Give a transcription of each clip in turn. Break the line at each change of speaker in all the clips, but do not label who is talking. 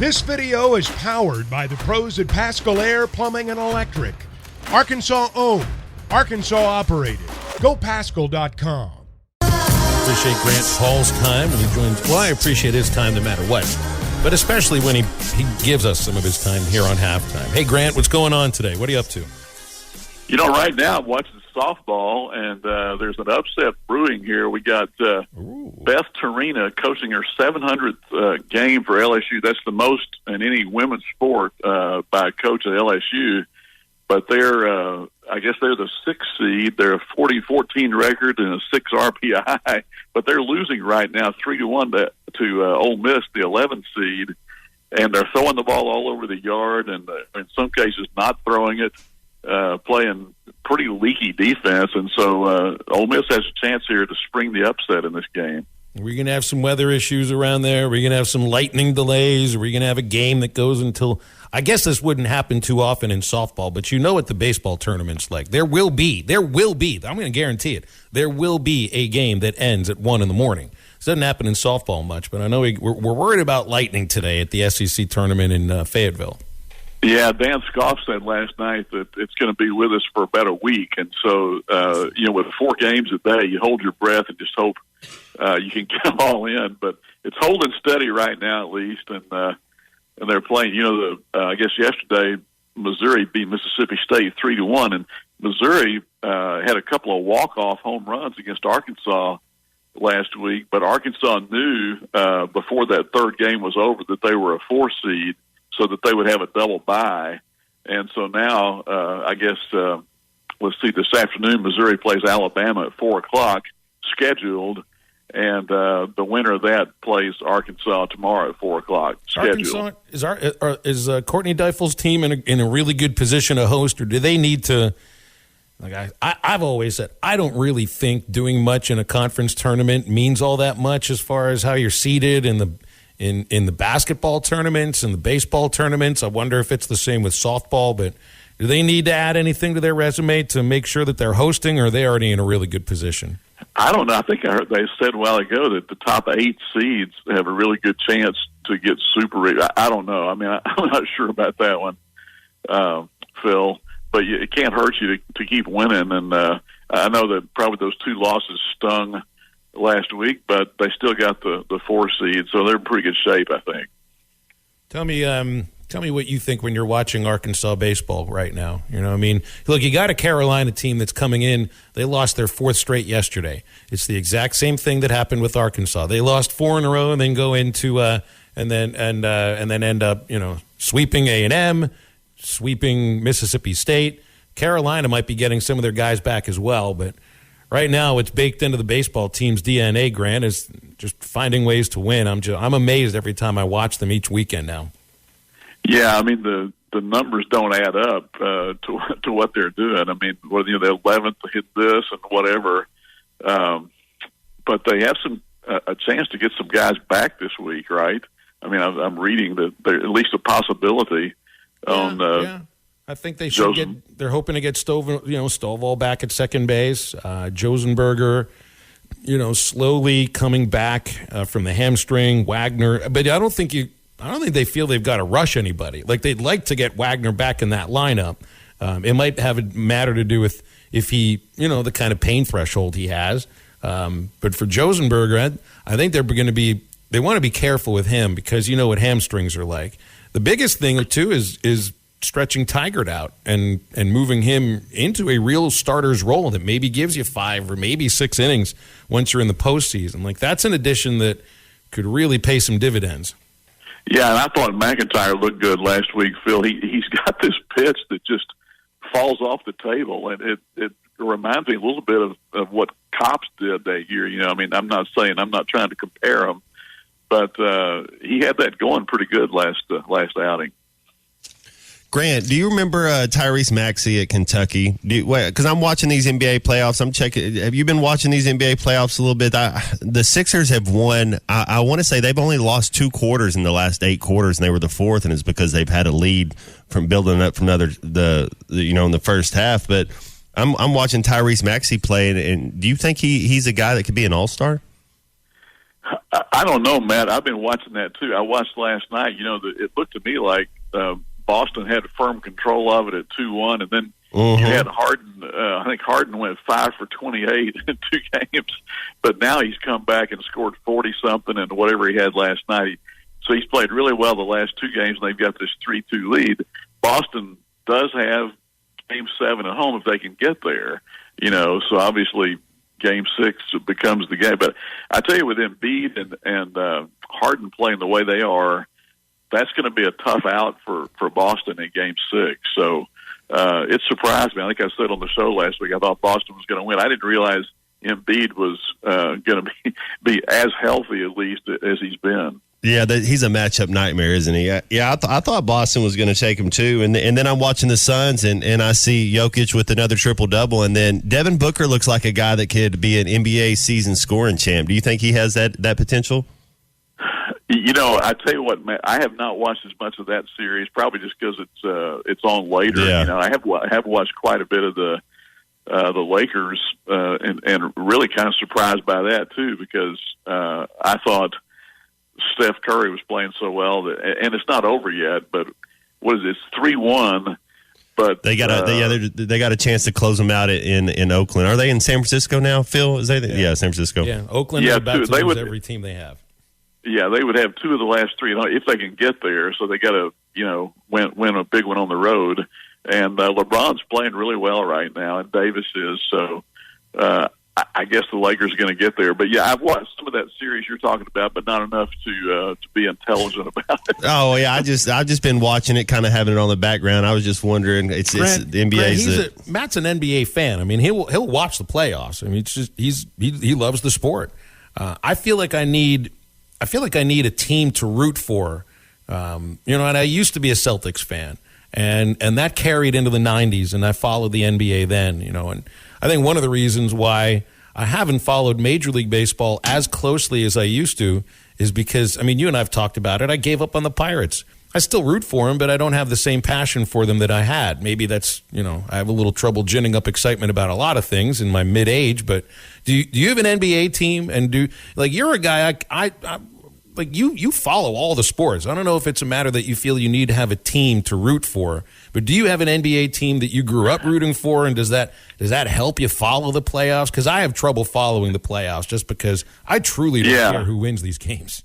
This video is powered by the pros at Pascal Air Plumbing and Electric. Arkansas owned, Arkansas operated. GoPascal.com.
Appreciate Grant Hall's time when he joins. Well, I appreciate his time no matter what, but especially when he gives us some of his time here on halftime. Hey, Grant, what's going on today? What are you up to?
You know, right now I'm watching softball, and there's an upset brewing here. We got Beth Tarina coaching her 700th game for LSU. That's the most in any women's sport by a coach at LSU. But they're, I guess they're the 6th seed. They're a 40-14 record and a 6 RPI. But they're losing right now 3-1 to Ole Miss, the 11th seed. And they're throwing the ball all over the yard, and in some cases not throwing it. Playing pretty leaky defense, and so Ole Miss has a chance here to spring the upset in this game.
Are we going to have some weather issues around there? Are we going to have some lightning delays? Are we going to have a game that goes until – I guess this wouldn't happen too often in softball, but you know what the baseball tournament's like. There will be, I'm going to guarantee it, there will be a game that ends at 1 in the morning. This doesn't happen in softball much, but I know we're worried about lightning today at the SEC tournament in Fayetteville. Yeah,
Dan Scoff said last night that it's going to be with us for about a week. And so, with 4 games a day, you hold your breath and just hope you can get them all in. But it's holding steady right now, at least. And they're playing, I guess yesterday, Missouri beat Mississippi State 3-1. And Missouri had a couple of walk-off home runs against Arkansas last week. But Arkansas knew before that third game was over that they were a 4 seed, so that they would have a double bye. And so now, I guess, let's see, this afternoon, Missouri plays Alabama at 4 o'clock, scheduled, and the winner of that plays Arkansas tomorrow at 4 o'clock, scheduled.
Is Courtney Deifel's team in a really good position to host, or do they need to – like I've always said, I don't really think doing much in a conference tournament means all that much as far as how you're seated in the basketball tournaments and the baseball tournaments. I wonder if it's the same with softball, but do they need to add anything to their resume to make sure that they're hosting, or are they already in a really good position?
I don't know. I think I heard they said a while ago that the top 8 seeds have a really good chance to get Super. I don't know. I mean, I'm not sure about that one, Phil, but it can't hurt you to keep winning. And I know that probably those 2 losses stung last week, but they still got the 4 seed, so they're in pretty good shape, I think.
Tell me what you think when you're watching Arkansas baseball right now. You know what I mean? Look, you got a Carolina team that's coming in. They lost their 4th straight yesterday. It's the exact same thing that happened with Arkansas. They lost 4 in a row and then go into and then end up, sweeping A&M, sweeping Mississippi State. Carolina might be getting some of their guys back as well, but right now, it's baked into the baseball team's DNA, Grant, is just finding ways to win. I'm amazed every time I watch them each weekend now. Yeah,
I mean, the numbers don't add up to what they're doing. I mean, the 11th hit this and whatever. But they have a chance to get some guys back this week, right? I mean, I'm reading that there's at least a possibility on
I think they should they're hoping to get Stovall back at second base. Josenberger, slowly coming back from the hamstring. Wagner, but I don't think they feel they've got to rush anybody. Like, they'd like to get Wagner back in that lineup. It might have a matter to do with if he, the kind of pain threshold he has. But for Josenberger, I think they want to be careful with him because you know what hamstrings are like. The biggest thing too is stretching Tigert out and moving him into a real starter's role that maybe gives you 5 or maybe 6 innings once you're in the postseason. Like, that's an addition that could really pay some dividends.
Yeah, and I thought McIntyre looked good last week, Phil. He's got this pitch that just falls off the table, and it reminds me a little bit of what Cops did that year. I mean, I'm not trying to compare them, but he had that going pretty good last outing.
Grant, do you remember Tyrese Maxey at Kentucky? Because I'm watching these NBA playoffs. I'm checking. Have you been watching these NBA playoffs a little bit? The Sixers have won. I want to say they've only lost 2 quarters in the last 8 quarters, and they were the 4th, and it's because they've had a lead from building up from in the first half. But I'm watching Tyrese Maxey play, and do you think he's a guy that could be an all-star?
I don't know, Matt. I've been watching that too. I watched last night. It looked to me like Boston had firm control of it at 2-1, and then you had Harden. I think Harden went 5 for 28 in 2 games, but now he's come back and scored 40-something and whatever he had last night. So he's played really well the last 2 games, and they've got this 3-2 lead. Boston does have Game 7 at home if they can get there. So obviously Game 6 becomes the game. But I tell you, with Embiid and Harden playing the way they are, that's going to be a tough out for Boston in Game 6. So it surprised me. I think I said on the show last week I thought Boston was going to win. I didn't realize Embiid was going to be as healthy, at least, as he's been.
Yeah, he's a matchup nightmare, isn't he? Yeah, I thought Boston was going to take him too, and then I'm watching the Suns, and I see Jokic with another triple-double, and then Devin Booker looks like a guy that could be an NBA season scoring champ. Do you think he has that potential?
I tell you what, man, I have not watched as much of that series, probably just because it's on later.
Yeah.
I have watched quite a bit of the Lakers, and really kind of surprised by that too, because I thought Steph Curry was playing so well and it's not over yet. But what is it? It's 3-1. But
they got a chance to close them out in Oakland. Are they in San Francisco now, Phil? Is they? Yeah, San Francisco.
Yeah, Oakland is about to lose every team they have.
Yeah, they would have 2 of the last 3 if they can get there. So they got to win a big one on the road. And LeBron's playing really well right now, and Davis is. So I guess the Lakers are going to get there. But yeah, I've watched some of that series you're talking about, but not enough to be intelligent about it.
Oh yeah, I've just been watching it, kind of having it on the background. I was just wondering. It's the NBA.
Matt's an NBA fan. I mean, he'll watch the playoffs. I mean, it's just he loves the sport. I feel like I need a team to root for. And I used to be a Celtics fan, and that carried into the 90s, and I followed the NBA then, and I think one of the reasons why I haven't followed Major League Baseball as closely as I used to is because, I mean, you and I have talked about it. I gave up on the Pirates. I still root for them, but I don't have the same passion for them that I had. Maybe that's, I have a little trouble ginning up excitement about a lot of things in my mid-age, but do you have an NBA team? And you're a guy, you follow all the sports. I don't know if it's a matter that you feel you need to have a team to root for, but do you have an NBA team that you grew up rooting for, and does that help you follow the playoffs? Because I have trouble following the playoffs just because I truly don't care who wins these games.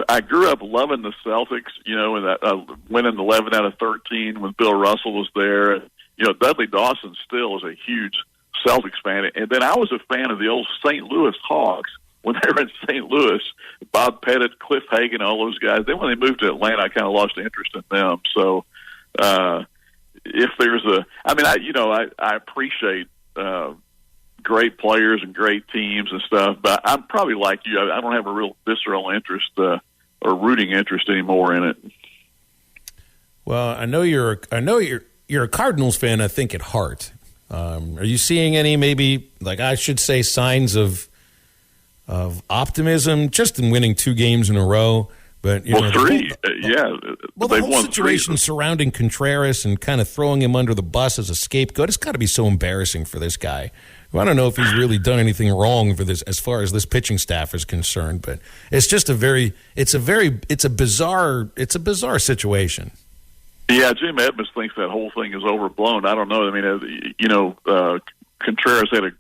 I grew up loving the Celtics, and winning 11 out of 13 when Bill Russell was there. And, Dudley Dawson still is a huge Celtics fan. And then I was a fan of the old St. Louis Hawks when they were in St. Louis. Bob Pettit, Cliff Hagan, all those guys. Then when they moved to Atlanta, I kind of lost interest in them. So if there's I appreciate great players and great teams and stuff, but I'm probably like you. I don't have a real visceral interest or rooting interest anymore in it.
Well, I know you're a Cardinals fan, I think, at heart. Are you seeing any, maybe, I should say, signs of optimism just in winning 2 games in a row? But
3,
Well, the whole situation surrounding Contreras and kind of throwing him under the bus as a scapegoat, it's got to be so embarrassing for this guy. I don't know if he's really done anything wrong for this, as far as this pitching staff is concerned, but it's just it's a bizarre situation.
Yeah, Jim Edmonds thinks that whole thing is overblown. I don't know. I mean, Contreras had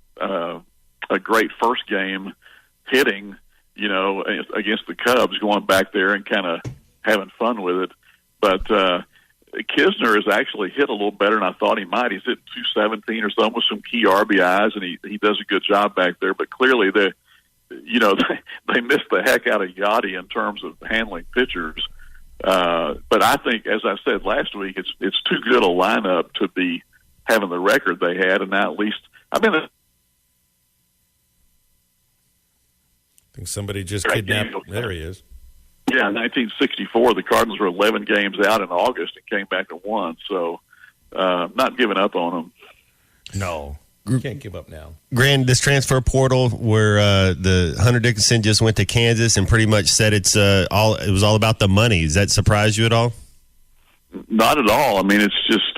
a great first game hitting, against the Cubs, going back there and kind of having fun with it. But Kisner has actually hit a little better than I thought he might. He's hit 217 or something with some key RBIs, and he does a good job back there. But clearly, they missed the heck out of Yachty in terms of handling pitchers. But I think, as I said last week, it's too good a lineup to be having the record they had, and now at least I
think somebody just kidnapped. There he is.
Yeah, in 1964, the Cardinals were 11 games out in August and came back and won. So, not giving up on them.
No, you can't give up now.
Grant, this transfer portal where the Hunter Dickinson just went to Kansas and pretty much said it was all about the money. Does that surprise you at all?
Not at all. I mean, it's just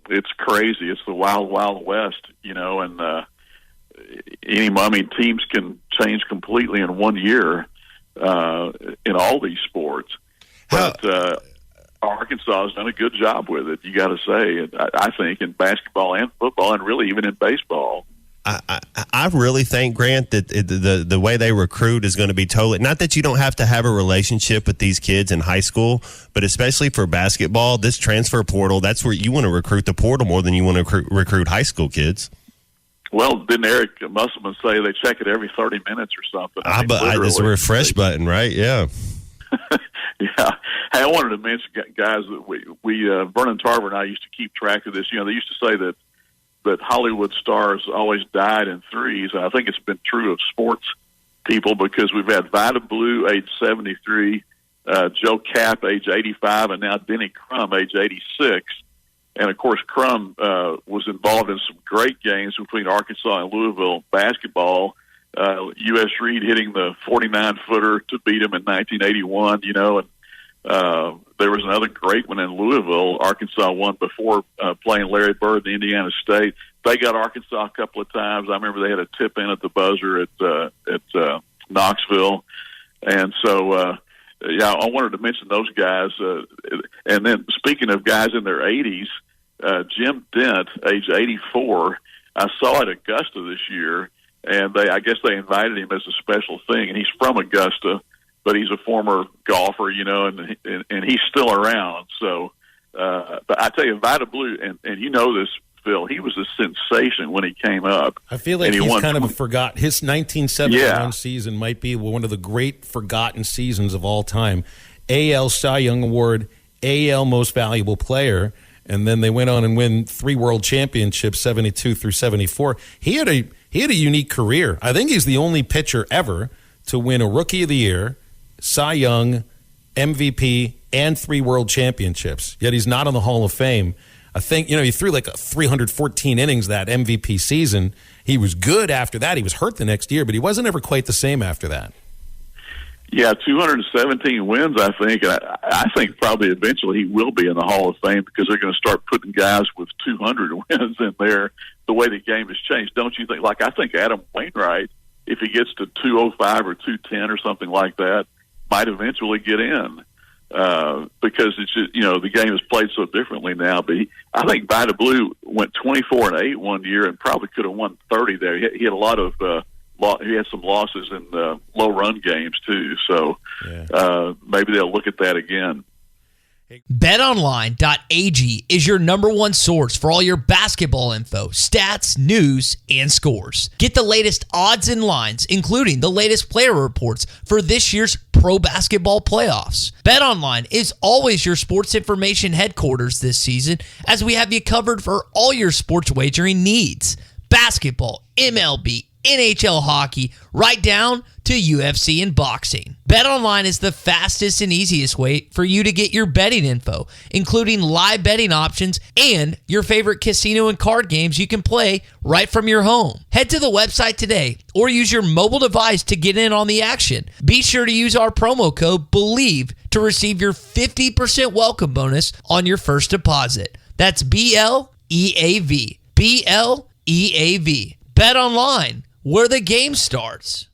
it's crazy. It's the wild, wild west, and teams can change completely in 1 year in all these sports. But Arkansas has done a good job with it, you got to say, I think, in basketball and football, and really even in baseball.
I really think, Grant, that the way they recruit is going to be totally – not that you don't have to have a relationship with these kids in high school, but especially for basketball, this transfer portal, that's where you want to recruit the portal more than you want to recruit high school kids.
Well, didn't Eric Musselman say they check it every 30 minutes or something?
It's a refresh button, right? Yeah.
Yeah. Hey, I wanted to mention, guys, that we Vernon Tarver and I used to keep track of this. They used to say that Hollywood stars always died in threes. And I think it's been true of sports people, because we've had Vida Blue, age 73, Joe Kapp, age 85, and now Denny Crum, age 86. And, of course, Crum was involved in some great games between Arkansas and Louisville basketball. U.S. Reed hitting the 49-footer to beat him in 1981, and there was another great one in Louisville. Arkansas won before playing Larry Bird in Indiana State. They got Arkansas a couple of times. I remember they had a tip-in at the buzzer at Knoxville. And so, I wanted to mention those guys. And then speaking of guys in their 80s, Jim Dent, age 84, I saw at Augusta this year, and I guess they invited him as a special thing. And he's from Augusta, but he's a former golfer, and he's still around. So, but I tell you, Vida Blue, and you know this, Phil, he was a sensation when he came up.
I feel like he's kind of a forgot. His 1971 season might be one of the great forgotten seasons of all time. AL Cy Young Award, AL Most Valuable Player, and then they went on and win 3 World Championships, 72 through 74. He had a unique career. I think he's the only pitcher ever to win a Rookie of the Year, Cy Young, MVP, and 3 World Championships. Yet he's not in the Hall of Fame. I think, he threw like 314 innings that MVP season. He was good after that. He was hurt the next year, but he wasn't ever quite the same after that.
Yeah, 217 wins, I think. I think probably eventually he will be in the Hall of Fame, because they're going to start putting guys with 200 wins in there the way the game has changed. Don't you think? Like, I think Adam Wainwright, if he gets to 205 or 210 or something like that, might eventually get in, because it's just, the game is played so differently now. But I think Vida Blue went 24-8 one year and probably could have won 30 there. He had a lot of he had some losses in low run games too. So maybe they'll look at that again.
BetOnline.ag is your #1 source for all your basketball info, stats, news, and scores. Get the latest odds and lines, including the latest player reports for this year's pro basketball playoffs. BetOnline is always your sports information headquarters this season, as we have you covered for all your sports wagering needs. Basketball, MLB, NHL hockey, right down to UFC and boxing. BetOnline is the fastest and easiest way for you to get your betting info, including live betting options and your favorite casino and card games you can play right from your home. Head to the website today or use your mobile device to get in on the action. Be sure to use our promo code BELIEVE to receive your 50% welcome bonus on your first deposit. That's BLEAV. BLEAV. Bet online, where the game starts.